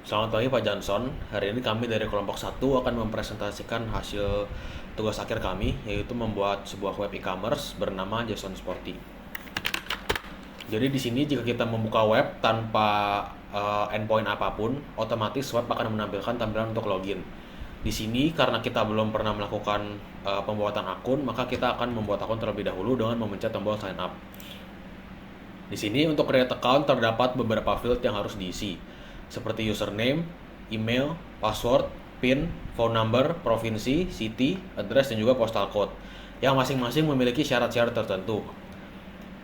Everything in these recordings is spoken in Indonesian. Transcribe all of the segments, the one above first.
Selamat pagi Pak Johnson. Hari ini kami dari kelompok satu akan mempresentasikan hasil tugas akhir kami, yaitu membuat sebuah web e-commerce bernama Jason Sporty. Jadi di sini jika kita membuka web tanpa endpoint apapun, otomatis web akan menampilkan tampilan untuk login. Di sini karena kita belum pernah melakukan pembuatan akun, maka kita akan membuat akun terlebih dahulu dengan memencet tombol sign up. Di sini untuk create account terdapat beberapa field yang harus diisi, seperti username, email, password, PIN, phone number, provinsi, city, address, dan juga postal code, yang masing-masing memiliki syarat-syarat tertentu.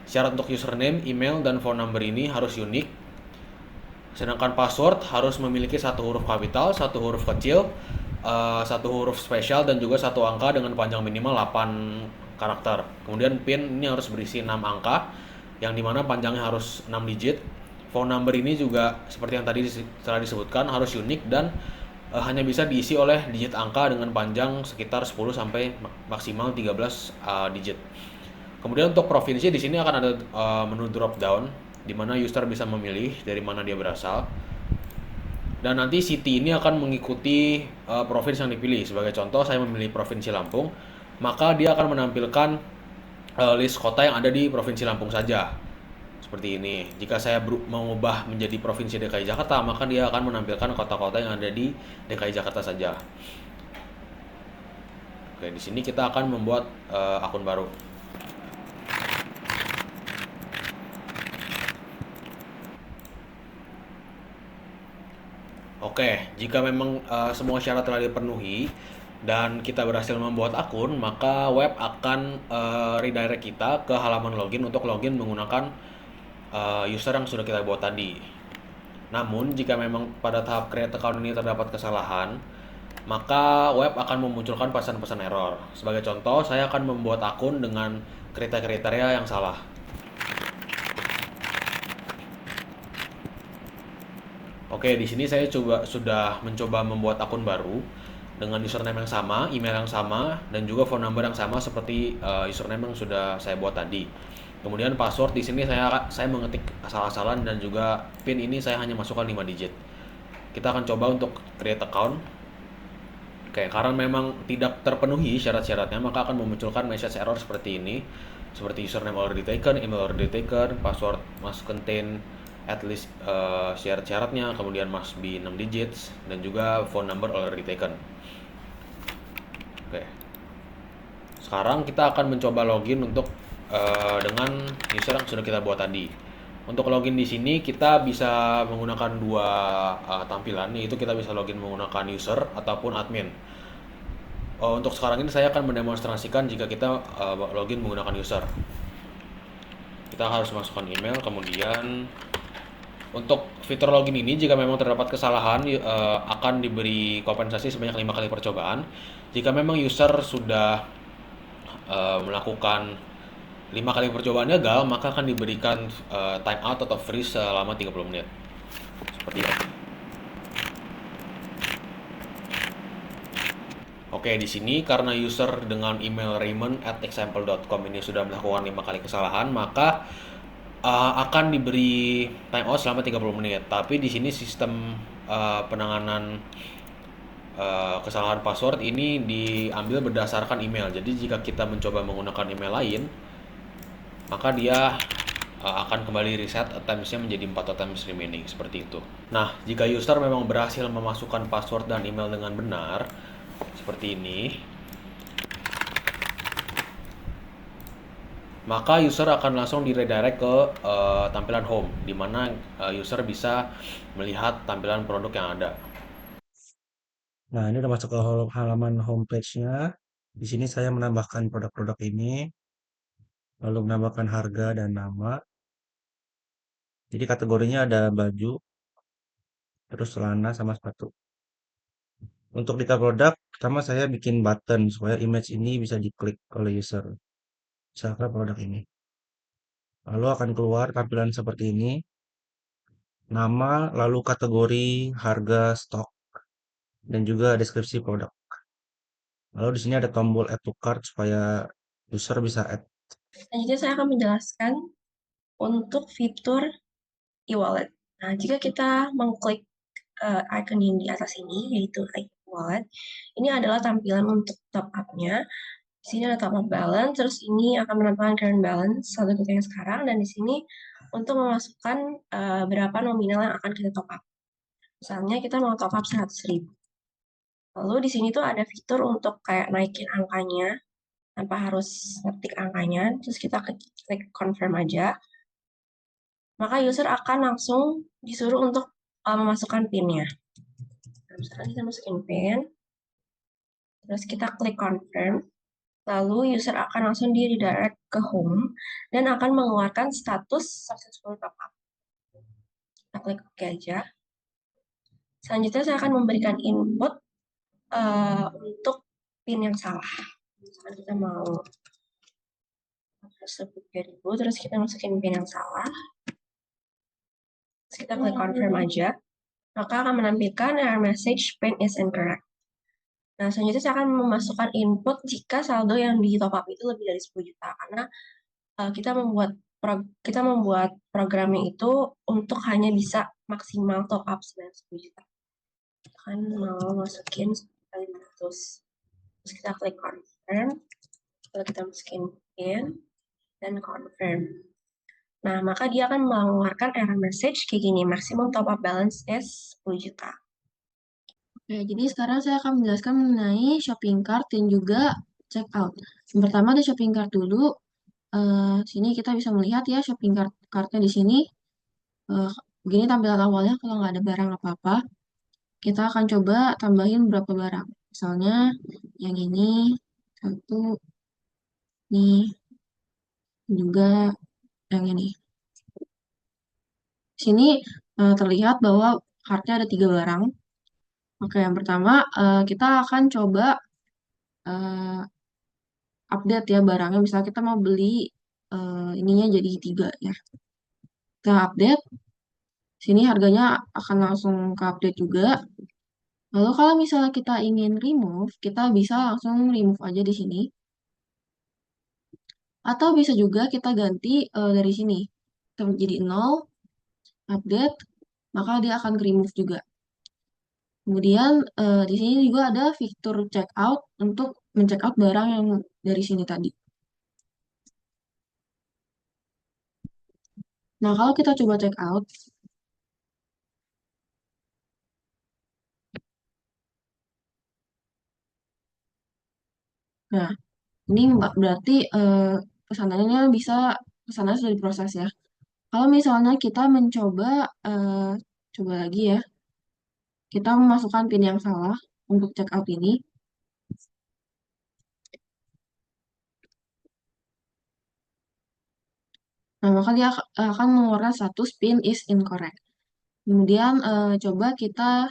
Syarat untuk username, email, dan phone number ini harus unik, sedangkan password harus memiliki satu huruf kapital, satu huruf kecil, satu huruf spesial, dan juga satu angka dengan panjang minimal 8 karakter. Kemudian PIN ini harus berisi 6 angka, yang dimana panjangnya harus 6 digit. Phone number ini juga seperti yang tadi telah disebutkan harus unik dan hanya bisa diisi oleh digit angka dengan panjang sekitar 10 sampai maksimal 13 digit. Kemudian untuk provinsi di sini akan ada menu drop down di mana user bisa memilih dari mana dia berasal. Dan nanti city ini akan mengikuti provinsi yang dipilih. Sebagai contoh, saya memilih provinsi Lampung, maka dia akan menampilkan list kota yang ada di provinsi Lampung saja. Seperti ini. Jika saya mengubah menjadi provinsi DKI Jakarta, maka dia akan menampilkan kota-kota yang ada di DKI Jakarta saja. Oke, di sini kita akan membuat akun baru. Oke, jika memang semua syarat telah dipenuhi dan kita berhasil membuat akun, maka web akan redirect kita ke halaman login untuk login menggunakan user yang sudah kita buat tadi. Namun, jika memang pada tahap create account ini terdapat kesalahan, maka web akan memunculkan pesan-pesan error. Sebagai contoh, saya akan membuat akun dengan kriteria yang salah. Oke, di sini saya sudah mencoba membuat akun baru dengan username yang sama, email yang sama, dan juga phone number yang sama seperti username yang sudah saya buat tadi. Kemudian password di sini saya mengetik asal-asalan dan juga PIN ini saya hanya masukkan 5 digit. Kita akan coba untuk create account. Oke, karena memang tidak terpenuhi syarat-syaratnya, maka akan memunculkan message error seperti ini. Seperti username already taken, email already taken, password must contain at least syarat-syaratnya, kemudian must be 6 digits, dan juga phone number already taken. Oke. Sekarang kita akan mencoba login untuk dengan user yang sudah kita buat tadi. Untuk login di sini kita bisa menggunakan dua tampilan, yaitu kita bisa login menggunakan user ataupun admin. Untuk sekarang ini saya akan mendemonstrasikan jika kita login menggunakan user. Kita harus masukkan email, kemudian untuk fitur login ini jika memang terdapat kesalahan akan diberi kompensasi sebanyak 5 kali percobaan. Jika memang user sudah melakukan 5 kali percobaan gagal, maka akan diberikan time out atau freeze selama 30 menit. Seperti itu. Oke, di sini karena user dengan email raymond@example.com ini sudah melakukan 5 kali kesalahan, maka akan diberi time out selama 30 menit. Tapi di sini sistem penanganan kesalahan password ini diambil berdasarkan email. Jadi jika kita mencoba menggunakan email lain, maka dia akan kembali reset attempts-nya menjadi 4 attempts remaining, seperti itu. Nah, jika user memang berhasil memasukkan password dan email dengan benar, seperti ini, maka user akan langsung di-redirect ke tampilan home, di mana user bisa melihat tampilan produk yang ada. Nah, ini udah masuk ke halaman homepage-nya. Di sini saya menambahkan produk-produk ini, lalu menambahkan harga dan nama. Jadi kategorinya ada baju, terus celana sama sepatu. Untuk detail produk, pertama saya bikin button supaya image ini bisa diklik oleh user. Misalkan produk ini. Lalu akan keluar tampilan seperti ini. Nama, lalu kategori, harga, stok, dan juga deskripsi produk. Lalu di sini ada tombol add to cart supaya user bisa add. Selanjutnya saya akan menjelaskan untuk fitur e-wallet. Nah, jika kita mengklik icon yang di atas ini, yaitu wallet. Ini adalah tampilan untuk top up-nya. Di sini ada top up balance, terus ini akan menampilkan current balance saldo kita yang sekarang, dan di sini untuk memasukkan berapa nominal yang akan kita top up. Misalnya kita mau top up 100.000. Lalu di sini tuh ada fitur untuk kayak naikin angkanya tanpa harus ngetik angkanya, terus kita klik confirm aja. Maka user akan langsung disuruh untuk memasukkan PIN-nya. Nah, misalkan kita masukin PIN, terus kita klik confirm, lalu user akan langsung di redirect ke home dan akan mengeluarkan status successful top up. Kita klik OK aja. Selanjutnya saya akan memberikan input untuk PIN yang salah. Misalkan kita mau tersebut 2000, terus kita masukin PIN yang salah. Terus kita klik confirm aja. Maka akan menampilkan error message PIN is incorrect. Nah, selanjutnya saya akan memasukkan input jika saldo yang di top up itu lebih dari 10 juta. Karena kita membuat programnya itu untuk hanya bisa maksimal top up sebanyak 10 juta. Kita kan mau masukin 500. Terus kita klik confirm. Lalu kita masukin PIN dan confirm. Nah, maka dia akan mengeluarkan error message kayak gini, maximum top up balance is 10 juta. Oke, jadi sekarang saya akan menjelaskan mengenai shopping cart dan juga check out. Yang pertama ada shopping cart dulu. Sini kita bisa melihat ya shopping cart-nya di sini. Begini tampilan awalnya kalau nggak ada barang apa-apa. Kita akan coba tambahin beberapa barang. Misalnya yang ini, satu, ini, juga yang ini. Sini terlihat bahwa kartnya ada 3 barang. Oke, yang pertama kita akan coba update ya barangnya. Misalnya kita mau beli ininya jadi 3 ya. Kita update. Sini harganya akan langsung ke update juga. Lalu kalau misalnya kita ingin remove, kita bisa langsung remove aja di sini. Atau bisa juga kita ganti dari sini. Kita jadi 0, update, maka dia akan remove juga. Kemudian di sini juga ada fitur check out untuk men-check out barang yang dari sini tadi. Nah, kalau kita coba check out, nah, ini berarti pesanannya pesanannya sudah diproses ya. Kalau misalnya kita mencoba, coba lagi ya, kita memasukkan PIN yang salah untuk check out ini. Nah, maka dia akan mengeluarkan status PIN is incorrect. Kemudian coba kita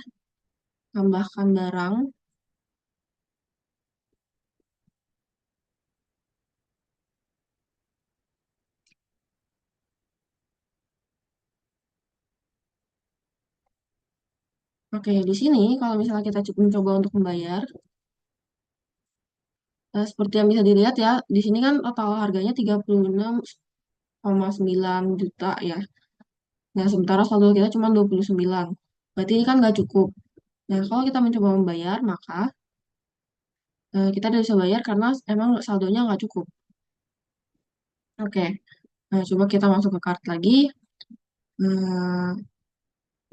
tambahkan barang. Oke, di sini kalau misalnya kita mencoba untuk membayar, seperti yang bisa dilihat ya, di sini kan total harganya 36,9 juta ya. Nah, sementara saldo kita cuma 29. Berarti ini kan nggak cukup. Nah, kalau kita mencoba membayar, maka kita tidak bisa bayar karena emang saldonya nggak cukup. Oke, nah coba kita masuk ke cart lagi.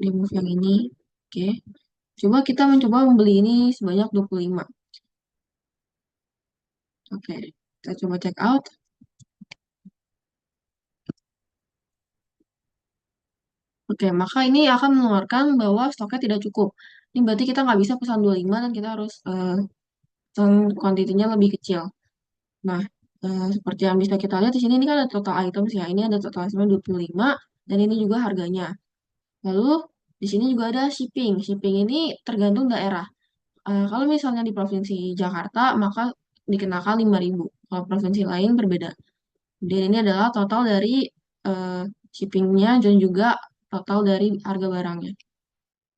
Remove yang ini. Oke, coba kita mencoba membeli ini sebanyak 25. Oke, kita coba check out. Oke, maka ini akan mengeluarkan bahwa stoknya tidak cukup. Ini berarti kita nggak bisa pesan 25 dan kita harus pesan kuantitinya lebih kecil. Nah, seperti yang bisa kita lihat di sini, ini kan ada total items ya. Ini ada total item 25 dan ini juga harganya. Lalu di sini juga ada shipping. Shipping ini tergantung daerah. Kalau misalnya di Provinsi Jakarta, maka dikenakan 5.000. Kalau provinsi lain berbeda. Dan ini adalah total dari shippingnya dan juga total dari harga barangnya.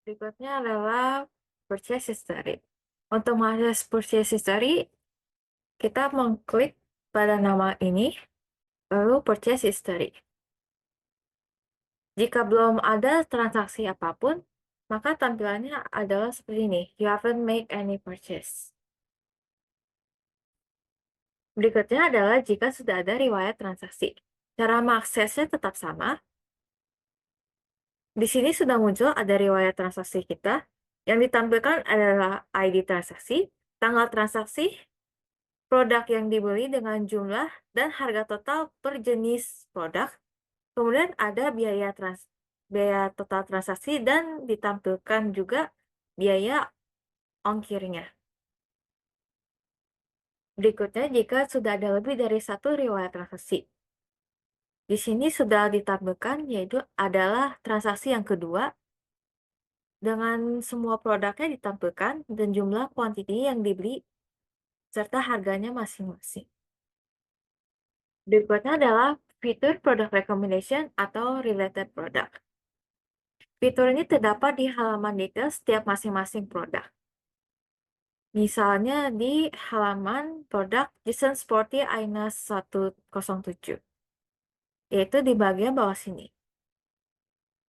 Berikutnya adalah purchase history. Untuk mengakses purchase history, kita mengklik pada nama ini, lalu purchase history. Jika belum ada transaksi apapun, maka tampilannya adalah seperti ini. You haven't made any purchase. Berikutnya adalah jika sudah ada riwayat transaksi. Cara mengaksesnya tetap sama. Di sini sudah muncul ada riwayat transaksi kita. Yang ditampilkan adalah ID transaksi, tanggal transaksi, produk yang dibeli dengan jumlah dan harga total per jenis produk. Kemudian ada biaya total transaksi dan ditampilkan juga biaya ongkirnya. Berikutnya, jika sudah ada lebih dari satu riwayat transaksi. Di sini sudah ditampilkan yaitu adalah transaksi yang kedua dengan semua produknya ditampilkan dan jumlah kuantiti yang dibeli serta harganya masing-masing. Berikutnya adalah fitur product recommendation atau related product. Fitur ini terdapat di halaman detail setiap masing-masing produk. Misalnya di halaman produk Jason Sporty Ainas 107, yaitu di bagian bawah sini.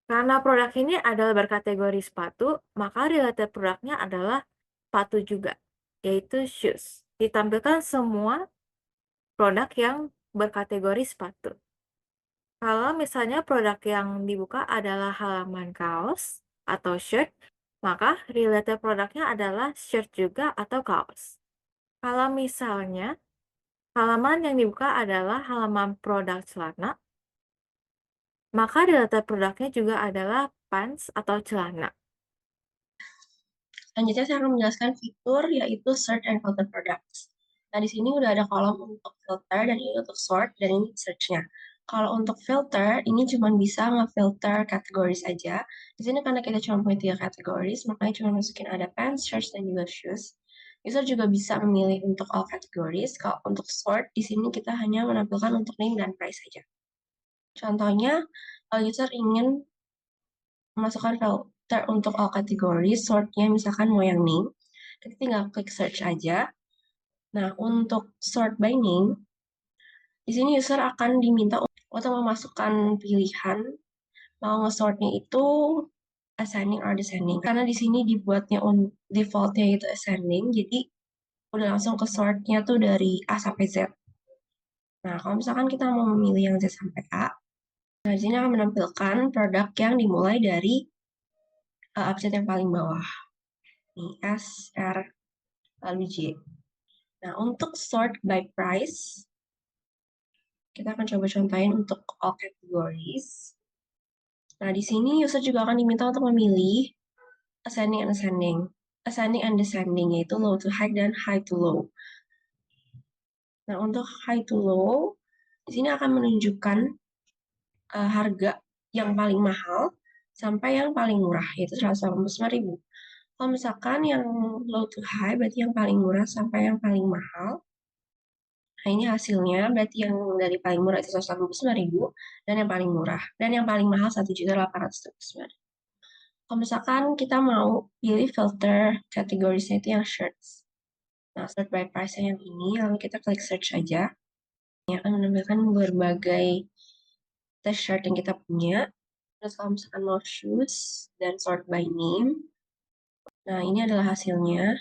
Karena produk ini adalah berkategori sepatu, maka related produknya adalah sepatu juga, yaitu shoes. Ditampilkan semua produk yang berkategori sepatu. Kalau misalnya produk yang dibuka adalah halaman kaos atau shirt, maka related produknya adalah shirt juga atau kaos. Kalau misalnya halaman yang dibuka adalah halaman produk celana, maka related produknya juga adalah pants atau celana. Selanjutnya saya akan menjelaskan fitur yaitu search and filter products. Nah, di sini udah ada kolom untuk filter dan ini untuk sort dan ini search-nya. Kalau untuk filter, ini cuma bisa nge-filter kategori saja. Di sini karena kita cuma punya 3 kategori, makanya cuma masukin ada pants, shirts, dan juga shoes. User juga bisa memilih untuk all categories. Kalau untuk sort, di sini kita hanya menampilkan untuk name dan price saja. Contohnya, kalau user ingin memasukkan filter untuk all kategori, sortnya misalkan mau yang name, kita tinggal klik search aja. Nah, untuk sort by name, di sini user akan diminta untuk memasukkan pilihan mau nge-sortnya itu ascending or descending. Karena di sini dibuatnya defaultnya itu ascending, jadi udah langsung ke sortnya tuh dari A sampai Z. Nah, kalau misalkan kita mau memilih yang Z sampai A, nah di sini akan menampilkan produk yang dimulai dari abjad yang paling bawah. Nih, S, R, lalu J. Nah, untuk sort by price, kita akan coba contohin untuk all categories. Nah, di sini user juga akan diminta untuk memilih ascending and ascending. Ascending and descending, yaitu low to high dan high to low. Nah, untuk high to low, di sini akan menunjukkan harga yang paling mahal sampai yang paling murah, yaitu 189.000. Kalau misalkan yang low to high, berarti yang paling murah sampai yang paling mahal. Nah, ini hasilnya, berarti yang dari paling murah itu 189.000, dan yang paling murah. Dan yang paling mahal 1.829.000. Kalau misalkan kita mau pilih filter kategorinya itu yang shirts. Nah, sort by price yang ini, lalu kita klik search aja. Ini akan menampilkan berbagai t-shirt yang kita punya. Terus kalau misalkan mau shoes dan sort by name. Nah, ini adalah hasilnya.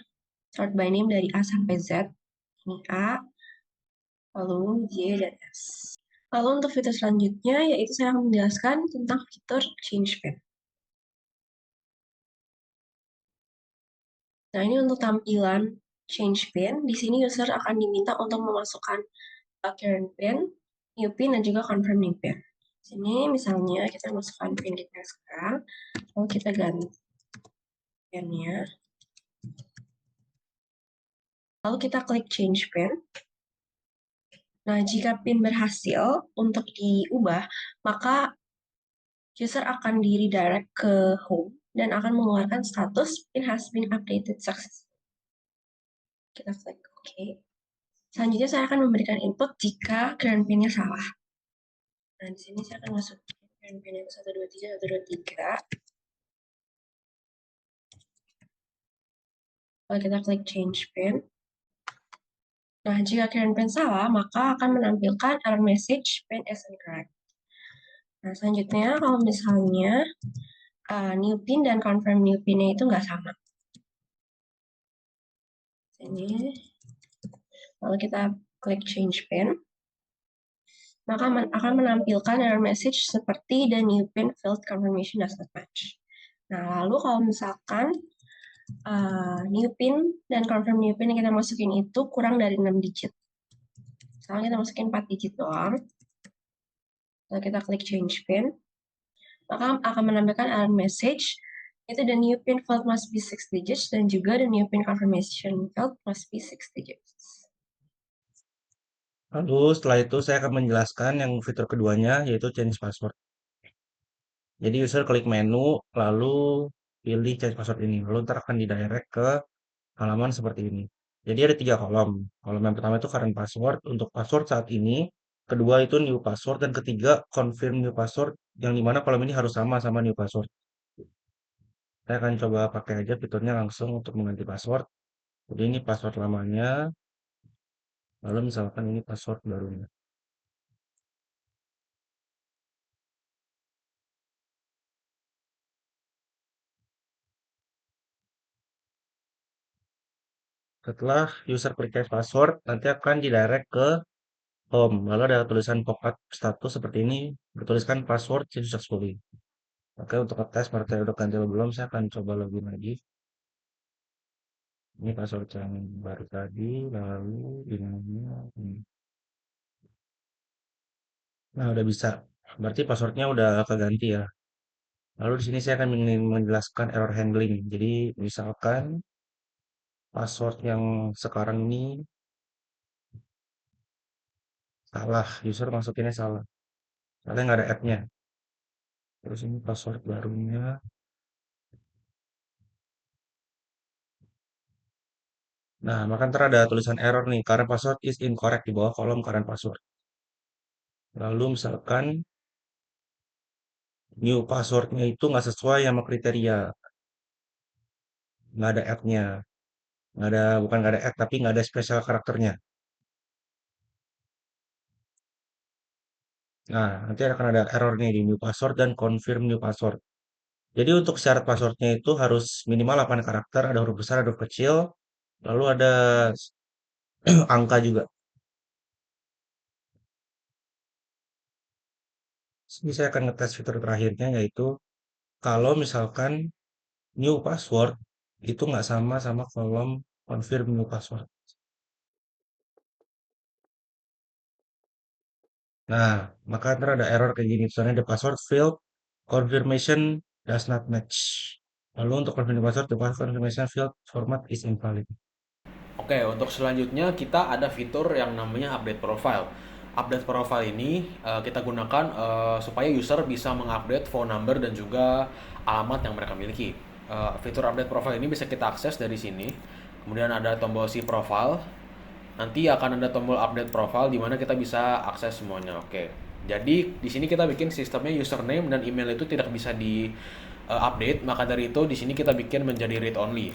Sort by name dari A sampai Z. Ini A, lalu J dan S. Lalu untuk fitur selanjutnya, yaitu saya akan menjelaskan tentang fitur change pin. Nah, ini untuk tampilan change pin. Di sini user akan diminta untuk memasukkan current pin, new pin, dan juga confirm new pin. Di sini misalnya kita masukkan pin kita sekarang, lalu kita ganti pinnya. Lalu kita klik change pin. Nah, jika pin berhasil untuk diubah, maka user akan di-redirect ke home dan akan mengeluarkan status pin has been updated successfully. Kita klik OK. Selanjutnya saya akan memberikan input jika current pin-nya salah. Nah, di sini saya akan masukin current pin itu 123, 123. Kalau kita klik change pin. Nah, jika current pin salah, maka akan menampilkan error message pin is incorrect. Nah, selanjutnya kalau misalnya new pin dan confirm new pin-nya itu nggak sama. Ini, lalu kita klik change pin, maka akan menampilkan error message seperti the new pin field confirmation does not match. Nah, lalu kalau misalkan new pin dan confirm new pin yang kita masukin itu kurang dari 6 digit. Misalnya kita masukin 4 digit doang. Lalu kita klik change pin, maka akan menampilkan error message itu the new pin field must be 6 digits dan juga the new pin confirmation field must be 6 digits. Lalu setelah itu saya akan menjelaskan yang fitur keduanya yaitu change password. Jadi user klik menu lalu pilih change password ini. Lalu ntar akan didirect ke halaman seperti ini. Jadi ada 3 kolom. Kolom yang pertama itu current password untuk password saat ini. Kedua itu new password dan ketiga confirm new password yang dimana kolom ini harus sama new password. Saya akan coba pakai aja fiturnya langsung untuk mengganti password. Jadi ini password lamanya. Lalu misalkan ini password barunya. Setelah user klik change password, nanti akan didirect ke home. Lalu ada tulisan pop-up status seperti ini, bertuliskan password change successfully. Oke, untuk ngetes mereka udah ganti atau belum, saya akan coba login lagi. Ini password yang baru tadi, lalu ini. Nah, udah bisa. Berarti passwordnya udah keganti ya. Lalu di sini saya akan menjelaskan error handling. Jadi, misalkan password yang sekarang ini salah, user masukinnya salah. Soalnya nggak ada app-nya. Terus ini password barunya. Nah, maka ntar ada tulisan error nih, current password is incorrect di bawah kolom current password. Lalu misalkan new passwordnya itu nggak sesuai sama kriteria, nggak ada app-nya, bukan nggak ada app, tapi nggak ada special karakternya. Nah, nanti akan ada error nih di new password dan confirm new password. Jadi untuk syarat passwordnya itu harus minimal 8 karakter, ada huruf besar, ada huruf kecil, lalu ada angka juga. Ini saya akan ngetes fitur terakhirnya yaitu kalau misalkan new password itu nggak sama kolom confirm new password. Nah, maka ntar ada error kayak gini. Misalnya the password field confirmation does not match. Lalu untuk confirm password, the password confirmation field format is invalid. Oke, untuk selanjutnya kita ada fitur yang namanya update profile. Update profile ini kita gunakan supaya user bisa mengupdate phone number dan juga alamat yang mereka miliki. Fitur update profile ini bisa kita akses dari sini. Kemudian ada tombol see profile. Nanti akan ada tombol update profile di mana kita bisa akses semuanya. Oke. Jadi di sini kita bikin sistemnya username dan email itu tidak bisa di update, maka dari itu di sini kita bikin menjadi read only.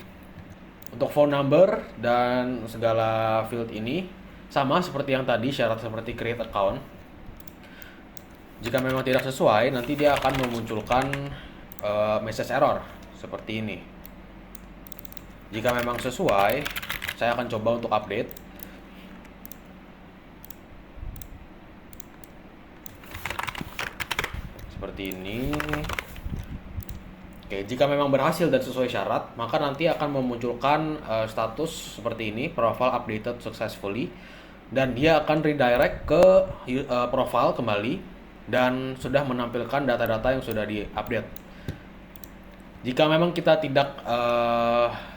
Untuk phone number dan segala field ini sama seperti yang tadi, syarat seperti create account. Jika memang tidak sesuai, nanti dia akan memunculkan message error seperti ini. Jika memang sesuai, saya akan coba untuk update. Seperti ini. Oke, jika memang berhasil dan sesuai syarat, maka nanti akan memunculkan status seperti ini, profile updated successfully, dan dia akan redirect ke profile kembali dan sudah menampilkan data-data yang sudah diupdate. Jika memang kita tidak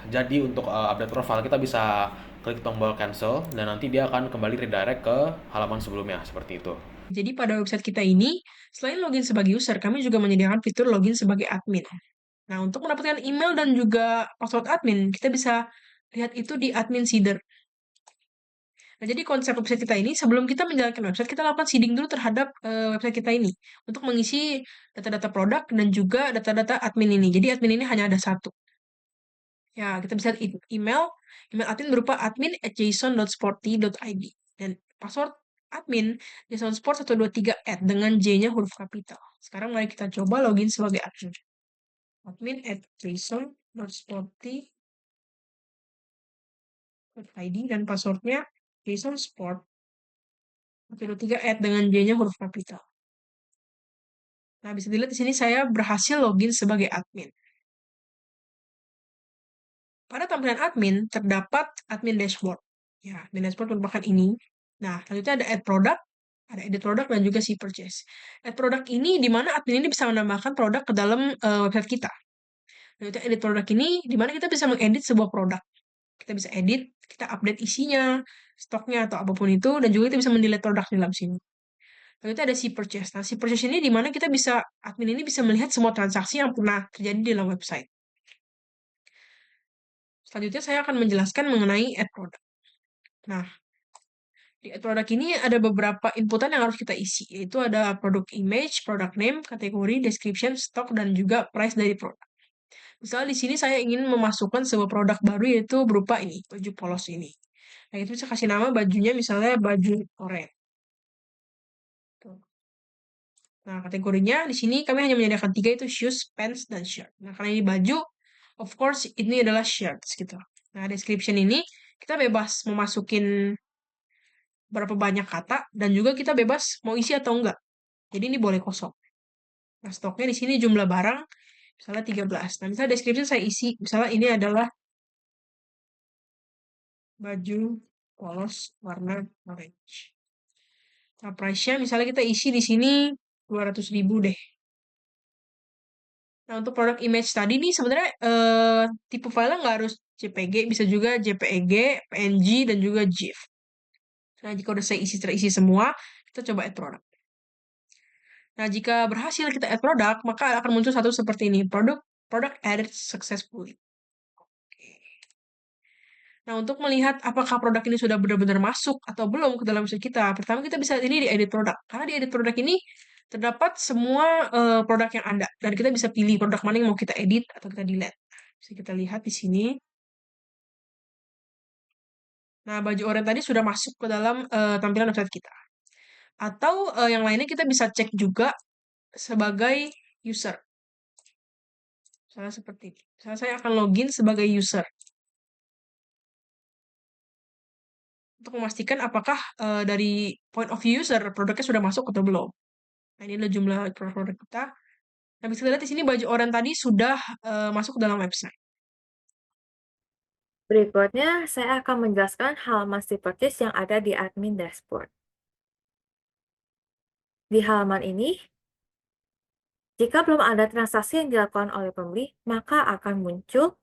jadi untuk update profile, kita bisa klik tombol cancel dan nanti dia akan kembali redirect ke halaman sebelumnya seperti itu. Jadi pada website kita ini, selain login sebagai user, kami juga menyediakan fitur login sebagai admin. Nah, untuk mendapatkan email dan juga password admin, kita bisa lihat itu di admin seeder. Nah, jadi konsep website kita ini, sebelum kita menjalankan website, kita lakukan seeding dulu terhadap website kita ini untuk mengisi data-data produk dan juga data-data admin ini. Jadi admin ini hanya ada satu. Ya, kita bisa lihat email admin berupa admin@jason.sporty.id dan password admin jasonsport123@ dengan J-nya huruf kapital. Sekarang mari kita coba login sebagai admin. admin@jason.sporty.id dan passwordnya jasonsport 123 dengan J-nya huruf kapital. Nah, bisa dilihat di sini saya berhasil login sebagai admin. Pada tampilan admin terdapat admin dashboard. Ya, admin dashboard merupakan ini. Nah, selanjutnya ada add product, ada edit product dan juga see purchase. Add product ini di mana admin ini bisa menambahkan produk ke dalam website kita. Selanjutnya edit product ini di mana kita bisa mengedit sebuah produk. Kita bisa edit, kita update isinya, stoknya atau apapun itu, dan juga kita bisa mendelete produk di dalam sini. Lalu itu ada see purchase. Nah, see purchase ini di mana admin ini bisa melihat semua transaksi yang pernah terjadi di dalam website. Selanjutnya saya akan menjelaskan mengenai add product. Nah, di add product ini ada beberapa inputan yang harus kita isi, yaitu ada produk image, product name, kategori, description, stok, dan juga price dari produk. Misalnya di sini saya ingin memasukkan sebuah produk baru yaitu berupa ini, baju polos ini. Nah, itu bisa kasih nama bajunya misalnya baju oranye. Nah, kategorinya di sini kami hanya menyediakan 3 itu shoes, pants, dan shirt. Nah, karena ini baju, of course ini adalah shirts gitu. Nah, description ini kita bebas memasukin berapa banyak kata dan juga kita bebas mau isi atau enggak. Jadi ini boleh kosong. Nah, stoknya di sini jumlah barang misalnya 13. Nah, misalnya description saya isi, misalnya ini adalah baju polos warna orange. Nah, price-nya misalnya kita isi di sini 200.000 deh. Nah, untuk produk image tadi nih sebenarnya tipe filenya nggak harus JPG, bisa juga JPEG, PNG, dan juga GIF. Nah, jika udah saya terisi semua, kita coba add product. Nah, jika berhasil kita add product, maka akan muncul satu seperti ini, product added successfully. Nah, untuk melihat apakah produk ini sudah benar-benar masuk atau belum ke dalam website kita, pertama kita bisa ini di edit product. Karena di edit product ini terdapat semua produk yang ada dan kita bisa pilih produk mana yang mau kita edit atau kita delete. Bisa kita lihat di sini. Nah, baju oranye tadi sudah masuk ke dalam tampilan website kita. Atau yang lainnya kita bisa cek juga sebagai user. Misalnya seperti ini. Misalnya saya akan login sebagai user. Untuk memastikan apakah dari point of view user produknya sudah masuk atau belum. Nah, ini adalah jumlah produk kita. Nah, bisa lihat di sini baju oranye tadi sudah masuk ke dalam website. Berikutnya, saya akan menjelaskan halaman see purchase yang ada di admin dashboard. Di halaman ini, jika belum ada transaksi yang dilakukan oleh pembeli, maka akan muncul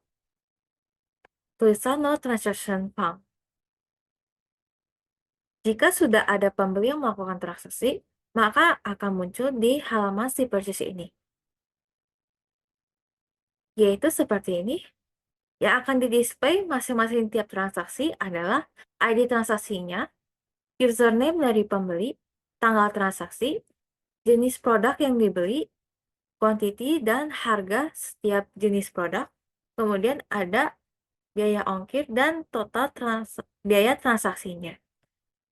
tulisan no transaction found. Jika sudah ada pembeli yang melakukan transaksi, maka akan muncul di halaman see purchase ini. Yaitu seperti ini. Yang akan di-display masing-masing tiap transaksi adalah ID transaksinya, username dari pembeli, tanggal transaksi, jenis produk yang dibeli, quantity dan harga setiap jenis produk, kemudian ada biaya ongkir dan total biaya transaksinya.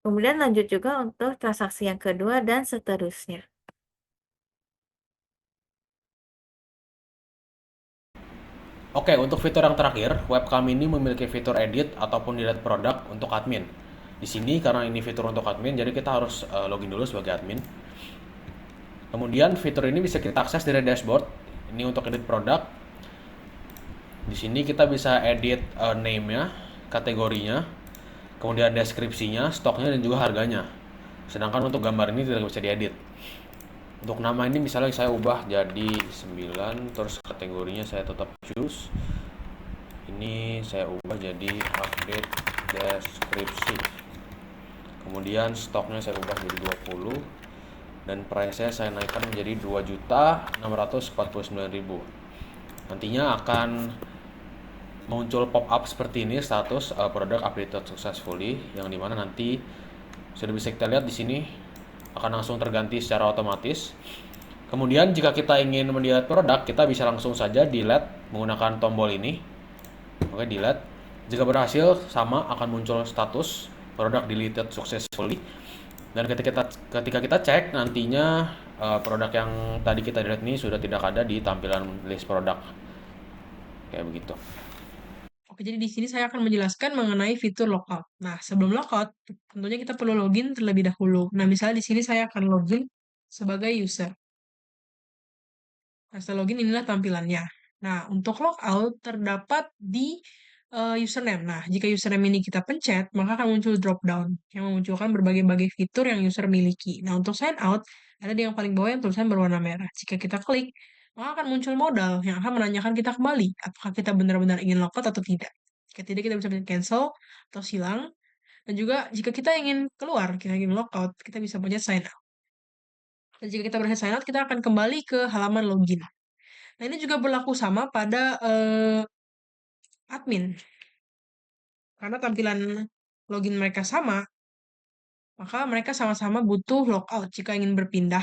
Kemudian lanjut juga untuk transaksi yang kedua dan seterusnya. Oke, untuk fitur yang terakhir, web kami ini memiliki fitur edit ataupun delete produk untuk admin. Di sini karena ini fitur untuk admin, jadi kita harus login dulu sebagai admin. Kemudian fitur ini bisa kita akses dari dashboard. Ini untuk edit produk. Di sini kita bisa edit name-nya, kategorinya, kemudian deskripsinya, stoknya, dan juga harganya. Sedangkan untuk gambar ini tidak bisa diedit. Untuk nama ini misalnya saya ubah jadi 9, terus kategorinya saya tetap choose. Ini saya ubah jadi update deskripsi. Kemudian stoknya saya ubah jadi 20 dan price-nya saya naikkan menjadi 2.649.000. Nantinya akan muncul pop-up seperti ini, status produk updated successfully, yang dimana nanti sudah bisa kita lihat di sini akan langsung terganti secara otomatis. Kemudian jika kita ingin mendelete produk, kita bisa langsung saja delete menggunakan tombol ini. Oke, delete. Jika berhasil, sama akan muncul status produk deleted successfully. Dan ketika kita cek, nantinya produk yang tadi kita lihat ini sudah tidak ada di tampilan list produk. Kayak begitu. Oke, jadi di sini saya akan menjelaskan mengenai fitur logout. Nah, sebelum logout, tentunya kita perlu login terlebih dahulu. Nah, misalnya di sini saya akan login sebagai user. Nah, setelah login inilah tampilannya. Nah, untuk logout terdapat di username. Nah, jika username ini kita pencet, maka akan muncul drop down yang memunculkan berbagai-bagai fitur yang user miliki. Nah, untuk sign out, ada di yang paling bawah yang tulisan berwarna merah. Jika kita klik, maka akan muncul modal yang akan menanyakan kita kembali, apakah kita benar-benar ingin logout atau tidak. Jika tidak, kita bisa pencet cancel atau silang. Dan juga jika kita ingin keluar, kita ingin logout, kita bisa pencet sign out. Dan jika kita berhasil sign out, kita akan kembali ke halaman login. Nah, ini juga berlaku sama pada admin. Karena tampilan login mereka sama, maka mereka sama-sama butuh logout jika ingin berpindah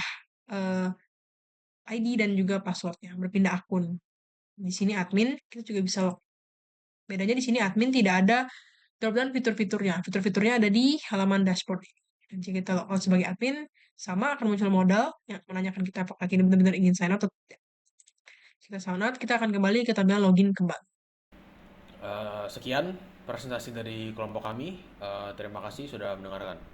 ID dan juga passwordnya, berpindah akun. Di sini admin, kita juga bisa log. Bedanya di sini admin tidak ada drop-down fitur-fiturnya. Fitur-fiturnya ada di halaman dashboard. Dan jika kita logout sebagai admin, sama akan muncul modal yang menanyakan kita apakah kita benar-benar ingin sign out atau tidak. Jika sign out, kita akan kembali ke tampilan login kembali. Sekian presentasi dari kelompok kami. Terima kasih sudah mendengarkan.